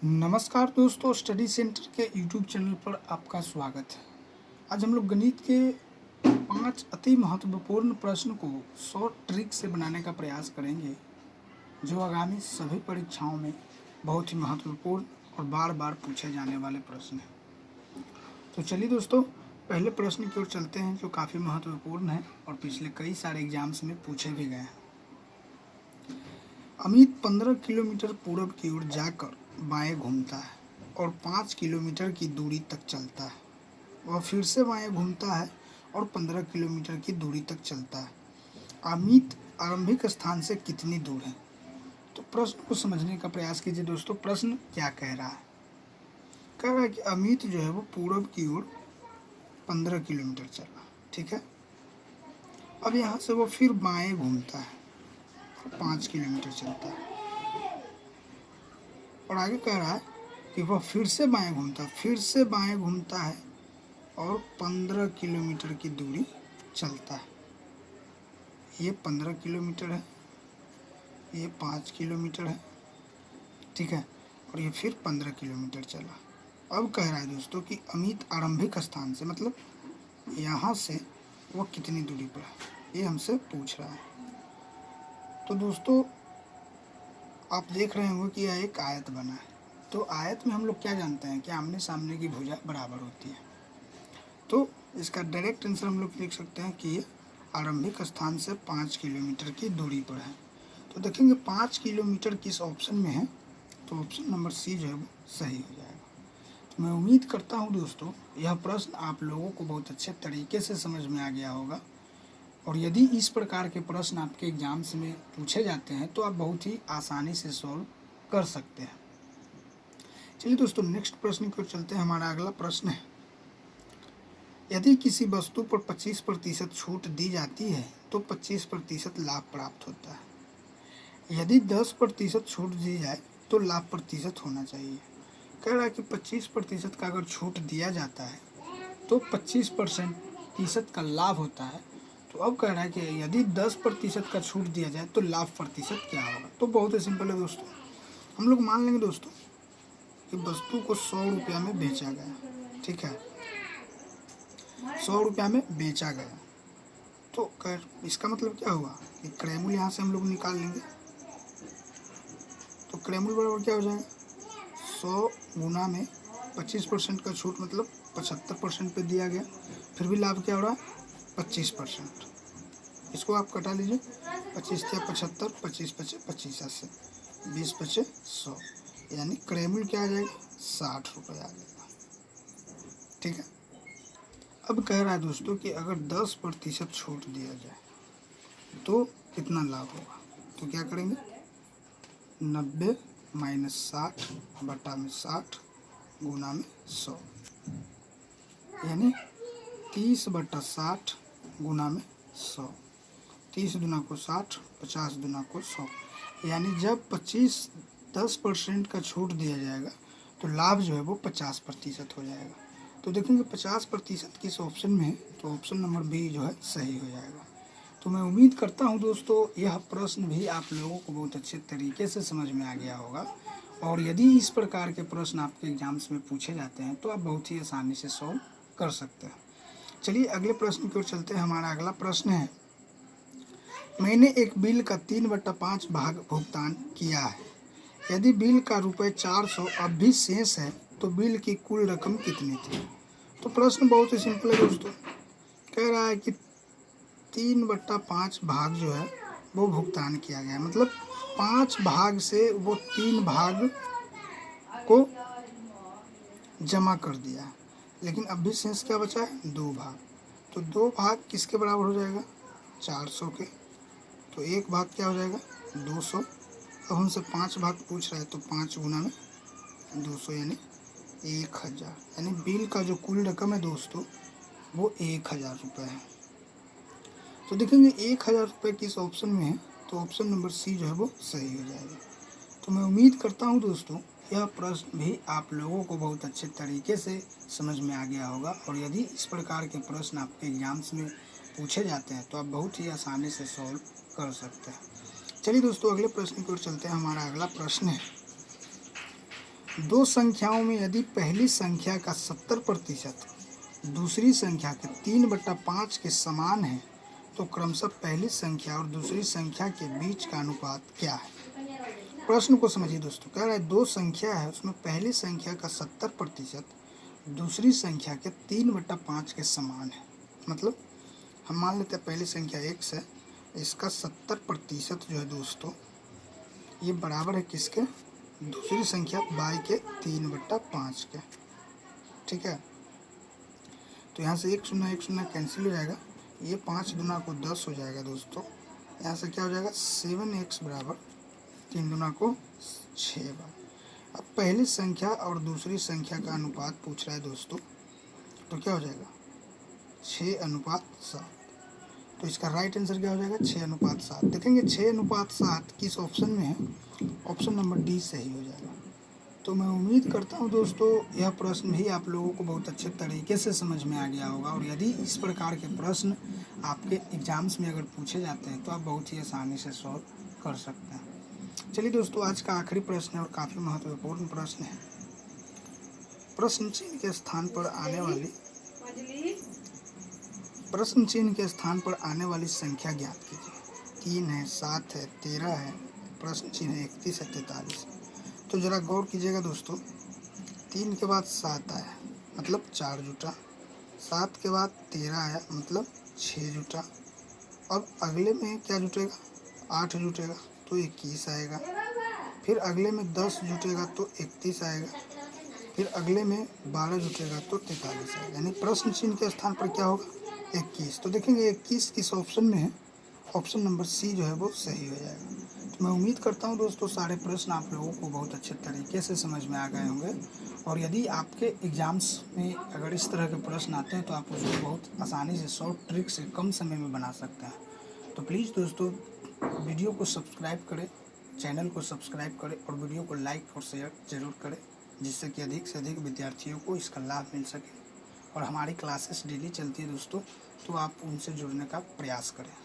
नमस्कार दोस्तों, study centre के यूट्यूब चैनल पर आपका स्वागत है। आज हम लोग गणित के 5 अति महत्वपूर्ण प्रश्न को शॉर्ट ट्रिक से बनाने का प्रयास करेंगे, जो आगामी सभी परीक्षाओं में बहुत ही महत्वपूर्ण और बार बार पूछे जाने वाले प्रश्न हैं। तो चलिए दोस्तों, पहले प्रश्न की ओर चलते हैं, जो काफ़ी महत्वपूर्ण है और पिछले कई सारे एग्जाम्स में पूछे भी गए हैं। अमित 15 किलोमीटर पूरब की ओर जाकर बाएं घूमता है और 5 किलोमीटर की दूरी तक चलता है। वह फिर से बाएं घूमता है और 15 किलोमीटर की दूरी तक चलता है। अमित आरंभिक स्थान से कितनी दूर है? तो प्रश्न को समझने का प्रयास कीजिए दोस्तों। प्रश्न क्या कह रहा है? कह रहा है कि अमित जो है वो पूरब की ओर 15 किलोमीटर चला, ठीक है। अब यहाँ से वो फिर बाएं घूमता है और 5 किलोमीटर चलता है, और आगे कह रहा है कि वह फिर से बाएं घूमता है और 15 किलोमीटर की दूरी चलता है। ये 15 किलोमीटर है, ये 5 किलोमीटर है, ठीक है, और ये फिर 15 किलोमीटर चला। अब कह रहा है दोस्तों कि अमित आरंभिक स्थान से, मतलब यहाँ से वह कितनी दूरी पर है, ये हमसे पूछ रहा है। तो दोस्तों आप देख रहे होंगे कि यह एक आयत बना है। तो आयत में हम लोग क्या जानते हैं कि आमने सामने की भुजा बराबर होती है। तो इसका डायरेक्ट आंसर हम लोग लिख सकते हैं कि ये आरंभिक स्थान से 5 किलोमीटर की दूरी पर है। तो देखेंगे 5 किलोमीटर किस ऑप्शन में है, तो ऑप्शन नंबर सी जो है वो सही हो जाएगा। तो मैं उम्मीद करता हूँ दोस्तों यह प्रश्न आप लोगों को बहुत अच्छे तरीके से समझ में आ गया होगा, और यदि इस प्रकार के प्रश्न आपके एग्जाम्स में पूछे जाते हैं तो आप बहुत ही आसानी से सॉल्व कर सकते हैं। चलिए दोस्तों, नेक्स्ट प्रश्न की ओर चलते हैं। हमारा अगला प्रश्न है, यदि किसी वस्तु पर 25% छूट दी जाती है तो 25% लाभ प्राप्त होता है। यदि 10% छूट दी जाए तो लाभ प्रतिशत होना चाहिए। कह रहा है कि 25% का अगर छूट दिया जाता है तो 25% का लाभ होता है। तो अब कह रहा है कि यदि 10% का छूट दिया जाए तो लाभ प्रतिशत क्या होगा। तो बहुत ही सिंपल है दोस्तों। हम लोग मान लेंगे दोस्तों कि वस्तु को 100 रुपया में बेचा गया, ठीक है, 100 रुपया में बेचा गया। तो इसका मतलब क्या हुआ कि क्रयमूल्य यहाँ से हम लोग निकाल लेंगे। तो क्रयमूल्य बराबर क्या हो जाएगा, 100 गुना में 25% का छूट, मतलब 75% पे दिया गया, फिर भी लाभ क्या हो रहा है 25%। इसको आप कटा लीजिए, 25 या 75, 25 पचे 25 से 20 पचे 100, यानी क्रयमूल्य क्या आ जाएगा 60 रुपये आ जाएगा, ठीक है। अब कह रहा है दोस्तों कि अगर 10% छूट दिया जाए तो कितना लाभ होगा। तो क्या करेंगे, 90 माइनस 60 बटा में 60 गुना में 100, यानी 30/60 गुना में 100। 30 दूना को 60, 50 दूना को 100, यानी जब 10% का छूट दिया जाएगा तो लाभ जो है वो 50% हो जाएगा। तो देखेंगे 50% किस ऑप्शन में है, तो ऑप्शन नंबर बी जो है सही हो जाएगा। तो मैं उम्मीद करता हूँ दोस्तों यह प्रश्न भी आप लोगों को बहुत अच्छे तरीके से समझ में आ गया होगा, और यदि इस प्रकार के प्रश्न आपके एग्जाम्स में पूछे जाते हैं तो आप बहुत ही आसानी से सॉल्व कर सकते हैं। चलिए अगले प्रश्न की ओर चलते हैं। हमारा अगला प्रश्न है, मैंने एक बिल का 3/5 भाग भुगतान किया है। यदि बिल का ₹400 अब भी शेष है तो बिल की कुल रकम कितनी थी। तो प्रश्न बहुत ही सिंपल है दोस्तों। कह रहा है कि 3/5 भाग जो है वो भुगतान किया गया है, मतलब 5 भाग से वो 3 भाग को जमा कर दिया है, लेकिन अब भी शेष क्या बचा है 2 भाग। तो 2 भाग किसके बराबर हो जाएगा 400 के। तो एक भाग क्या हो जाएगा 200। अब हमसे 5 भाग पूछ रहा है तो 5 गुना में 200 यानी 1000, यानी बिल का जो कुल रकम है दोस्तों वो 1000 रुपये है। तो देखेंगे 1000 रुपये किस ऑप्शन में है, तो ऑप्शन नंबर सी जो है वो सही हो जाएगा। तो मैं उम्मीद करता हूँ दोस्तों यह प्रश्न भी आप लोगों को बहुत अच्छे तरीके से समझ में आ गया होगा, और यदि इस प्रकार के प्रश्न आपके एग्जाम्स में पूछे जाते हैं तो आप बहुत ही आसानी से सॉल्व कर सकते हैं। चलिए दोस्तों अगले प्रश्न की ओर चलते हैं। हमारा अगला प्रश्न है, दो संख्याओं में यदि पहली संख्या का 70% दूसरी संख्या के 3/5 के समान है तो क्रमशः पहली संख्या और दूसरी संख्या के बीच का अनुपात क्या है। प्रश्न को समझिए दोस्तों, कह रहा है दो संख्या है, उसमें पहली संख्या का 70% दूसरी संख्या के 3/5 के समान है। मतलब हम मान लेते हैं पहली संख्या x है, इसका 70% जो है दोस्तों ये बराबर है किसके, दूसरी संख्या y के 3/5 के। ठीक है, तो यहाँ से 1 0 कैंसिल हो जाएगा, ये 5 दूना को 10 हो जाएगा दोस्तों। यहाँ से क्या हो जाएगा 7x बराबर 3 दूना को 6 बार। अब पहली संख्या और दूसरी संख्या का अनुपात पूछ रहा है दोस्तों, तो क्या हो जाएगा 6:7। तो इसका राइट आंसर क्या हो जाएगा 6:7। देखेंगे 6:7 किस ऑप्शन में है, ऑप्शन नंबर डी सही हो जाएगा। तो मैं उम्मीद करता हूँ दोस्तों यह प्रश्न भी आप लोगों को बहुत अच्छे तरीके से समझ में आ गया होगा, और यदि इस प्रकार के प्रश्न आपके एग्जाम्स में अगर पूछे जाते हैं तो आप बहुत ही आसानी से सॉल्व कर सकते हैं। चलिए दोस्तों, आज का आखिरी प्रश्न है और काफ़ी महत्वपूर्ण प्रश्न है। प्रश्न चिन्ह के स्थान पर आने वाली संख्या ज्ञात कीजिए। 3 है, 7 है, 13 है, प्रश्न चिन्ह है 31 है, 43। तो ज़रा गौर कीजिएगा दोस्तों, 3 के बाद 7 आया मतलब 4 जुटा, 7 के बाद 13 आया मतलब 6 जुटा। अब अगले में क्या जुटेगा 8 जुटेगा तो 21 आएगा, फिर अगले में 10 जुटेगा तो 31 आएगा, फिर अगले में 12 जुटेगा तो 43 आएगा। यानी प्रश्न चिन्ह के स्थान पर क्या होगा 21। तो देखेंगे 21 किस ऑप्शन में है, ऑप्शन नंबर सी जो है वो सही हो जाएगा। तो मैं उम्मीद करता हूँ दोस्तों सारे प्रश्न आप लोगों को बहुत अच्छे तरीके से समझ में आ गए होंगे, और यदि आपके एग्ज़ाम्स में अगर इस तरह के प्रश्न आते हैं तो आप उसको बहुत आसानी से शॉर्ट ट्रिक से कम समय में बना सकते हैं। तो प्लीज़ दोस्तों वीडियो को सब्सक्राइब करें, चैनल को सब्सक्राइब करें और वीडियो को लाइक और शेयर ज़रूर करें, जिससे कि अधिक से अधिक विद्यार्थियों को इसका लाभ मिल सके। और हमारी क्लासेस डेली चलती है दोस्तों, तो आप उनसे जुड़ने का प्रयास करें।